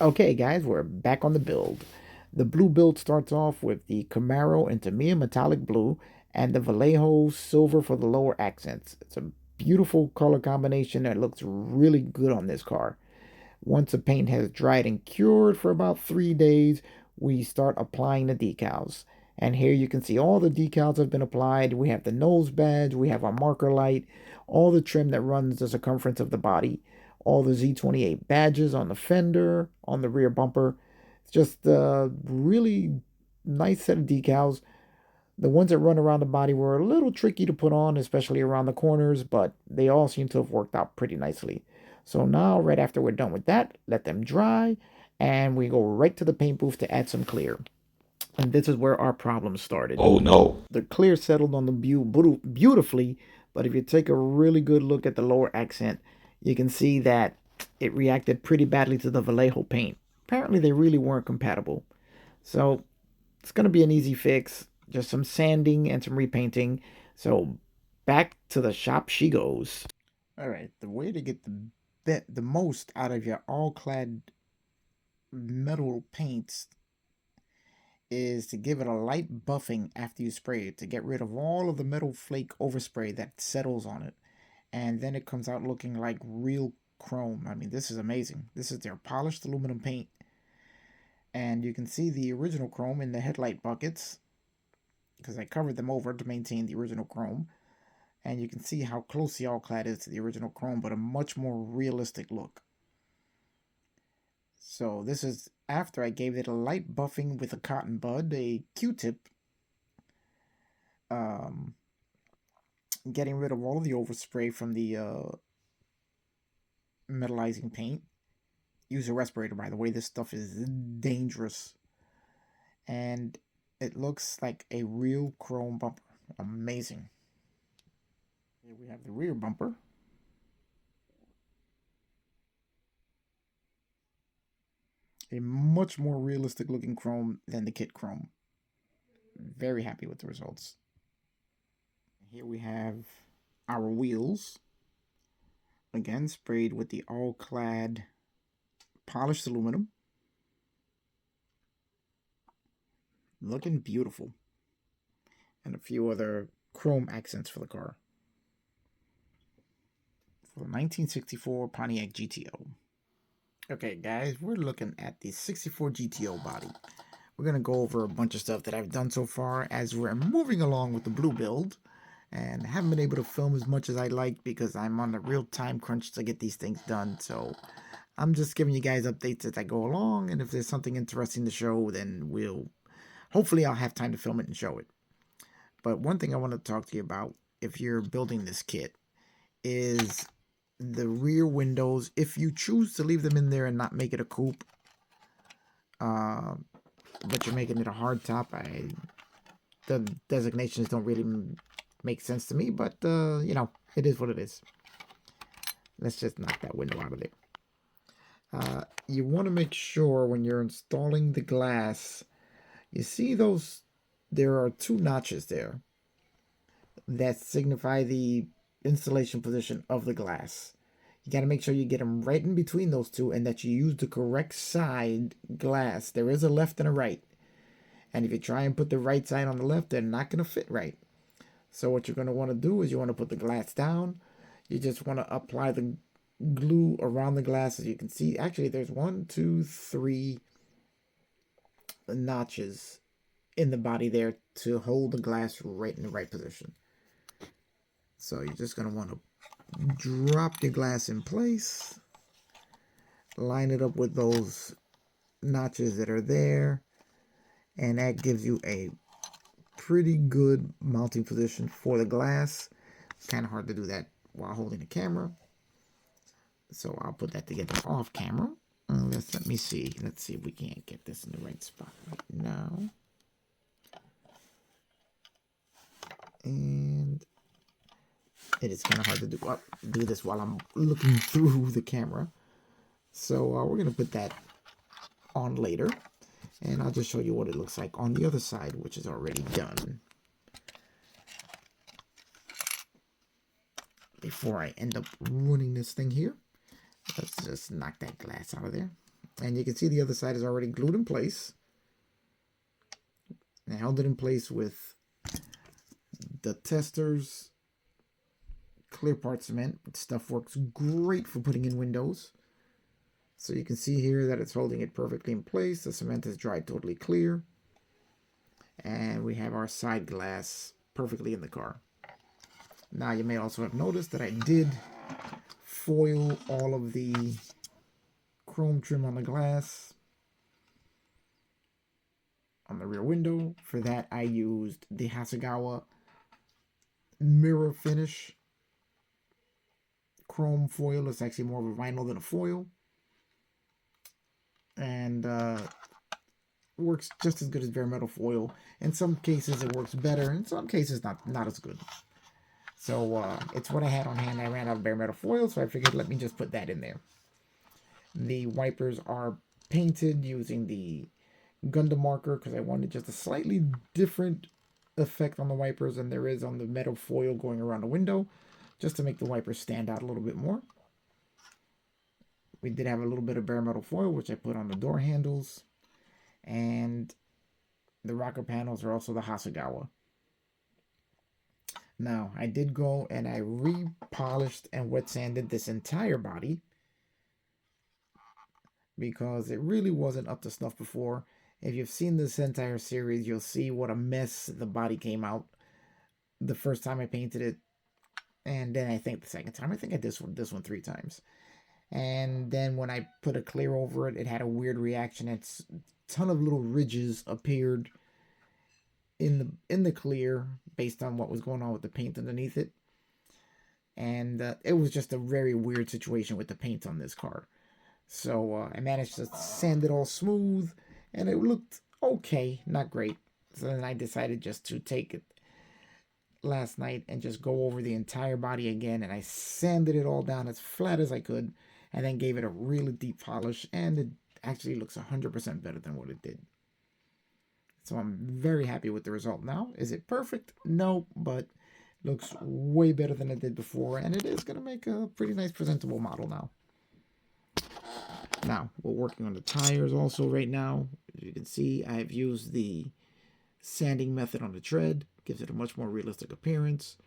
Okay, guys, we're back on the build. The blue build starts off with the Camaro and Tamiya metallic blue and the Vallejo silver for the lower accents. It's a beautiful color combination that looks really good on this car. Once the paint has dried and cured for about 3 days, we start applying the decals. And here you can see all the decals have been applied. We have the nose badge, we have our marker light, all the trim that runs the circumference of the body, all the Z28 badges on the fender, on the rear bumper. It's just a really nice set of decals. The ones that run around the body were a little tricky to put on, especially around the corners, but they all seem to have worked out pretty nicely. So now, right after we're done with that, let them dry, and we go right to the paint booth to add some clear. And this is where our problem started. Oh no. The clear settled on the beautifully, but if you take a really good look at the lower accent, you can see that it reacted pretty badly to the Vallejo paint. Apparently, they really weren't compatible. So it's going to be an easy fix. Just some sanding and some repainting. So back to the shop she goes. All right, the way to get the most out of your all-clad metal paints is to give it a light buffing after you spray it to get rid of all of the metal flake overspray that settles on it. And then it comes out looking like real chrome. I mean, this is amazing. This is their polished aluminum paint. And you can see the original chrome in the headlight buckets because I covered them over to maintain the original chrome. And you can see how close the all-clad is to the original chrome, but a much more realistic look. So this is after I gave it a light buffing with a cotton bud, a Q-tip, um, getting rid of all of the overspray from the metallizing paint. Use a respirator, by the way. This stuff is dangerous. And it looks like a real chrome bumper. Amazing. Here we have the rear bumper. A much more realistic looking chrome than the kit chrome. Very happy with the results. Here we have our wheels. Again, sprayed with the all-clad polished aluminum. Looking beautiful. And a few other chrome accents for the car. For the 1964 Pontiac GTO. Okay, guys, we're looking at the 64 GTO body. We're going to go over a bunch of stuff that I've done so far as we're moving along with the blue build. And haven't been able to film as much as I'd like because I'm on a real time crunch to get these things done. So I'm just giving you guys updates as I go along. And if there's something interesting to show, then hopefully I'll have time to film it and show it. But one thing I want to talk to you about if you're building this kit is the rear windows. If you choose to leave them in there and not make it a coupe, but you're making it a hardtop, the designations don't really make sense to me, but you know, it is what it is. Let's just knock that window out of there. You want to make sure when you're installing the glass, you see those, there are two notches there that signify the installation position of the glass. You got to make sure you get them right in between those two and that you use the correct side glass. There is a left and a right. And if you try and put the right side on the left, they're not going to fit right. So what you're going to want to do is you want to put the glass down. You just want to apply the glue around the glass. As you can see, actually there's 1, 2, 3 notches in the body there to hold the glass right in the right position. So you're just going to want to drop your glass in place. Line it up with those notches that are there. And that gives you a pretty good mounting position for the glass. It's kind of hard to do that while holding the camera. So I'll put that together off camera. Let me see. Let's see if we can't get this in the right spot right now. And it is kind of hard to do this while I'm looking through the camera. So we're going to put that on later. And I'll just show you what it looks like on the other side, which is already done. Before I end up ruining this thing here, let's just knock that glass out of there. And you can see the other side is already glued in place. I held it in place with the Testors clear part cement. Stuff works great for putting in windows. So you can see here that it's holding it perfectly in place. The cement is dried totally clear. And we have our side glass perfectly in the car. Now you may also have noticed that I did foil all of the chrome trim on the glass on the rear window. For that I used the Hasegawa mirror finish chrome foil. It's actually more of a vinyl than a foil. And works just as good as bare metal foil. In some cases it works better, in some cases not as good. So it's what I had on hand. I ran out of bare metal foil, so I figured let me just put that in there. The wipers are painted using the Gundam marker because I wanted just a slightly different effect on the wipers than there is on the metal foil going around the window, just to make the wipers stand out a little bit more. We did have a little bit of bare metal foil, which I put on the door handles. And the rocker panels are also the Hasegawa. Now, I did go and I re-polished and wet sanded this entire body because it really wasn't up to snuff before. If you've seen this entire series, you'll see what a mess the body came out the first time I painted it. And then I think the second time, I think I did this one 3 times. And then when I put a clear over it, it had a weird reaction. It's a ton of little ridges appeared in the clear based on what was going on with the paint underneath it. And it was just a very weird situation with the paint on this car. So I managed to sand it all smooth, and it looked okay, not great. So then I decided just to take it last night and just go over the entire body again, and I sanded it all down as flat as I could, and then gave it a really deep polish, and it actually looks 100% better than what it did. So I'm very happy with the result now. Is it perfect? No, but looks way better than it did before, and it is going to make a pretty nice presentable model now. Now, we're working on the tires also right now. As you can see, I've used the sanding method on the tread. Gives it a much more realistic appearance.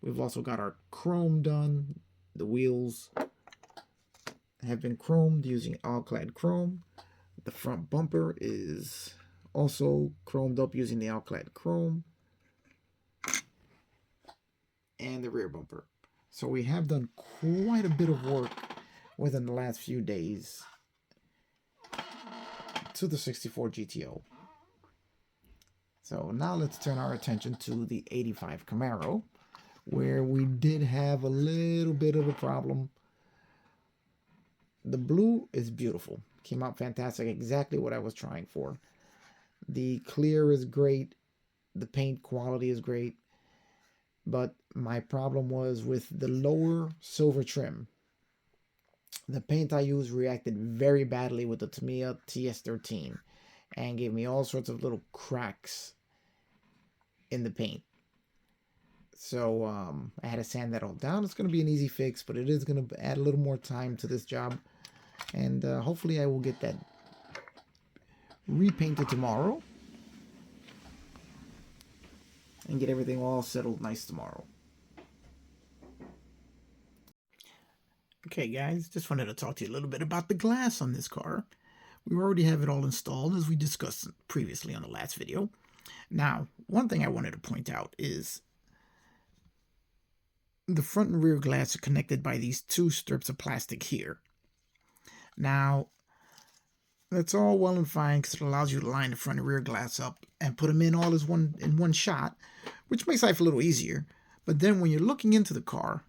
We've also got our chrome done. The wheels have been chromed using all-clad chrome. The front bumper is also chromed up using the all-clad chrome. And the rear bumper. So we have done quite a bit of work within the last few days to the 64 GTO. So now let's turn our attention to the 85 Camaro, where we did have a little bit of a problem. The blue is beautiful. Came out fantastic. Exactly what I was trying for. The clear is great. The paint quality is great. But my problem was with the lower silver trim. The paint I used reacted very badly with the Tamiya TS13 and gave me all sorts of little cracks in the paint. So I had to sand that all down. It's going to be an easy fix, but it is going to add a little more time to this job. And hopefully I will get that repainted tomorrow and get everything all settled nice tomorrow. Okay, guys, just wanted to talk to you a little bit about the glass on this car. We already have it all installed, as we discussed previously on the last video. Now, one thing I wanted to point out is the front and rear glass are connected by these 2 strips of plastic here. Now, that's all well and fine because it allows you to line the front and rear glass up and put them in all as in one shot, which makes life a little easier. But then when you're looking into the car,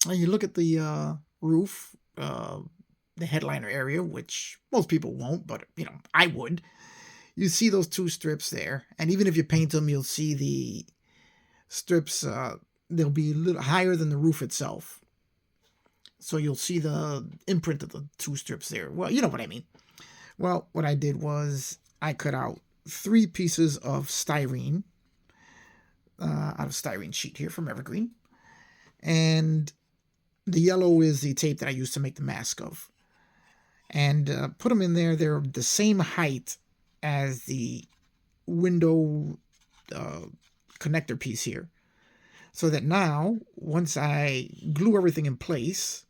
and you look at the roof, the headliner area, which most people won't, but, you know, I would. You see those 2 strips there. And even if you paint them, you'll see the strips, they'll be a little higher than the roof itself. So you'll see the imprint of the 2 strips there. Well, you know what I mean. Well, what I did was I cut out 3 pieces of styrene, out of styrene sheet here from Evergreen. And the yellow is the tape that I used to make the mask of. and put them in there. They're the same height as the window uh, connector piece here. So that now, once I glue everything in place,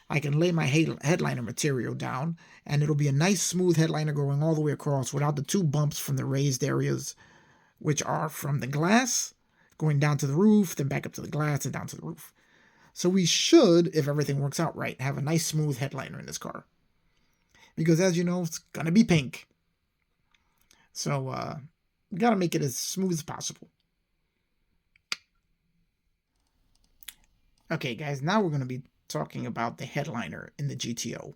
I can lay my headliner material down, and it'll be a nice smooth headliner going all the way across without the two bumps from the raised areas, which are from the glass going down to the roof, then back up to the glass and down to the roof. So we should, if everything works out right, have a nice smooth headliner in this car. Because as you know, it's gonna be pink. So we gotta make it as smooth as possible. Okay, guys, now we're gonna be talking about the headliner in the GTO.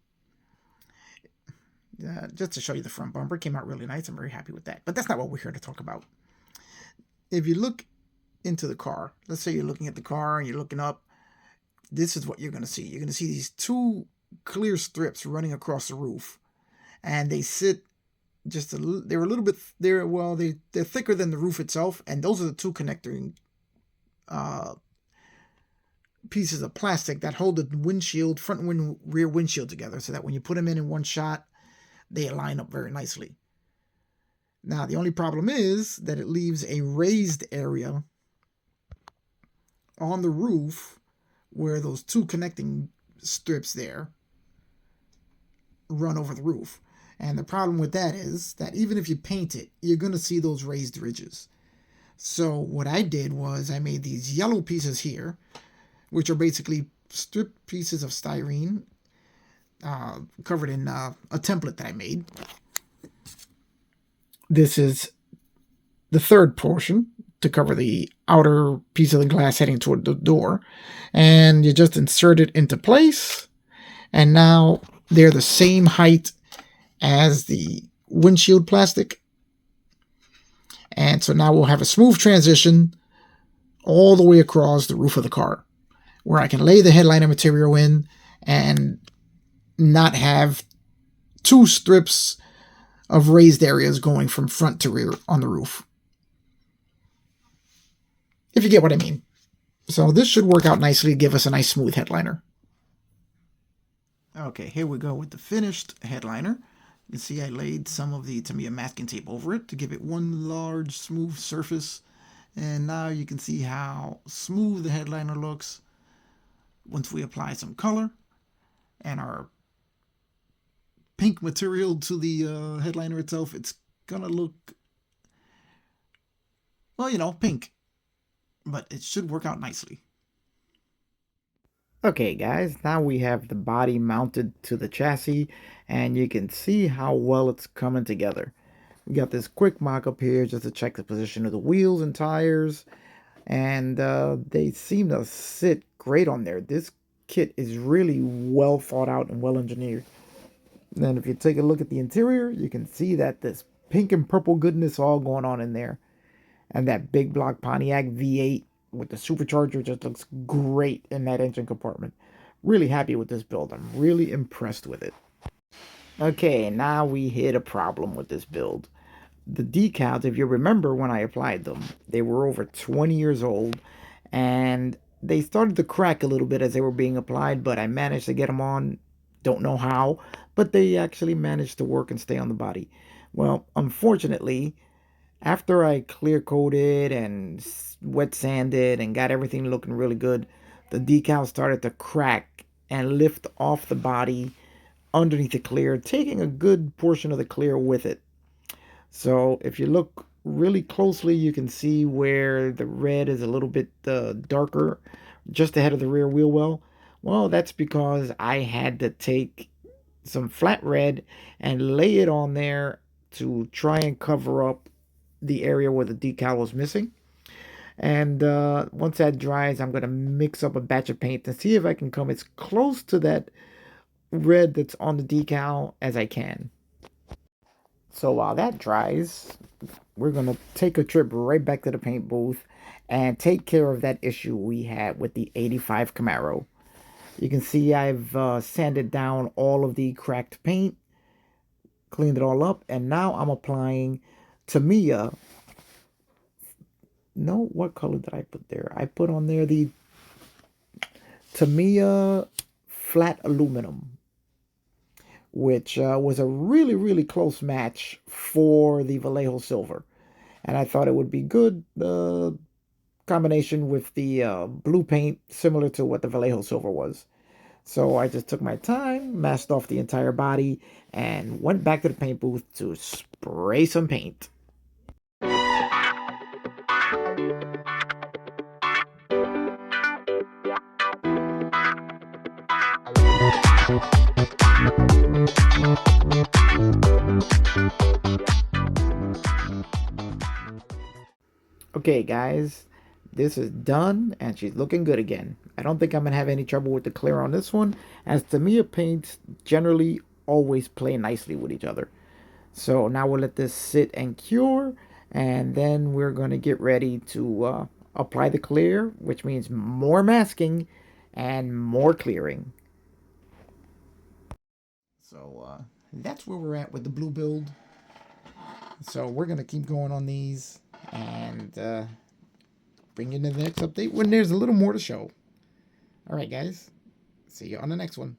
Just to show you the front bumper, came out really nice. I'm very happy with that. But that's not what we're here to talk about. If you look into the car, let's say you're looking at the car and you're looking up, this is what you're going to see. You're going to see these two clear strips running across the roof, and they sit they're a little bit, they're thicker than the roof itself, and those are the two connecting uh, pieces of plastic that hold the windshield, front and rear windshield together, so that when you put them in one shot, they line up very nicely. Now, the only problem is that it leaves a raised area on the roof where those two connecting strips there run over the roof. And the problem with that is that even if you paint it, you're going to see those raised ridges. So what I did was I made these yellow pieces here, which are basically stripped pieces of styrene covered in a template that I made. This is the third portion to cover the outer piece of the glass heading toward the door. And you just insert it into place. And now they're the same height as the windshield plastic. And so now we'll have a smooth transition all the way across the roof of the car, where I can lay the headliner material in and not have two strips of raised areas going from front to rear on the roof. If you get what I mean. So this should work out nicely to give us a nice smooth headliner. Okay, here we go with the finished headliner. You see I laid some of the Tamiya masking tape over it to give it one large smooth surface. And now you can see how smooth the headliner looks once we apply some color and our pink material to the headliner itself. It's gonna look, well, pink, but it should work out nicely. Okay, guys, now we have the body mounted to the chassis, and you can see how well it's coming together. We got this quick mock-up here just to check the position of the wheels and tires, and they seem to sit great on there. This kit is really well thought out and well engineered. Then if you take a look at the interior, you can see that this pink and purple goodness all going on in there. And that big block Pontiac V8 with the supercharger just looks great in that engine compartment. Really happy with this build. I'm really impressed with it. Okay, now we hit a problem with this build. The decals, if you remember when I applied them, they were over 20 years old, and they started to crack a little bit as they were being applied, but I managed to get them on. Don't know how, but they actually managed to work and stay on the body. Well, unfortunately, after I clear coated and wet sanded and got everything looking really good, the decal started to crack and lift off the body underneath the clear, taking a good portion of the clear with it. So if you look really closely, you can see where the red is a little bit darker just ahead of the rear wheel well. Well, that's because I had to take some flat red and lay it on there to try and cover up the area where the decal was missing. And once that dries, I'm going to mix up a batch of paint and see if I can come as close to that red that's on the decal as I can. So while that dries, we're going to take a trip right back to the paint booth and take care of that issue we had with the 85 Camaro. You can see I've sanded down all of the cracked paint, cleaned it all up, and now I'm applying Tamiya. No, what color did I put there? I put on there the Tamiya flat aluminum, which was a really, really close match for the Vallejo Silver. And I thought it would be good combination with the blue paint, similar to what the Vallejo Silver was. So I just took my time, masked off the entire body, and went back to the paint booth to spray some paint. Okay, guys, this is done, and she's looking good again. I don't think I'm gonna have any trouble with the clear on this one, as Tamiya paints generally always play nicely with each other. So now we'll let this sit and cure, and then we're gonna get ready to apply the clear, which means more masking and more clearing. So that's where we're at with the blue build. So we're gonna keep going on these and bring you to the next update when there's a little more to show. All right, guys. See you on the next one.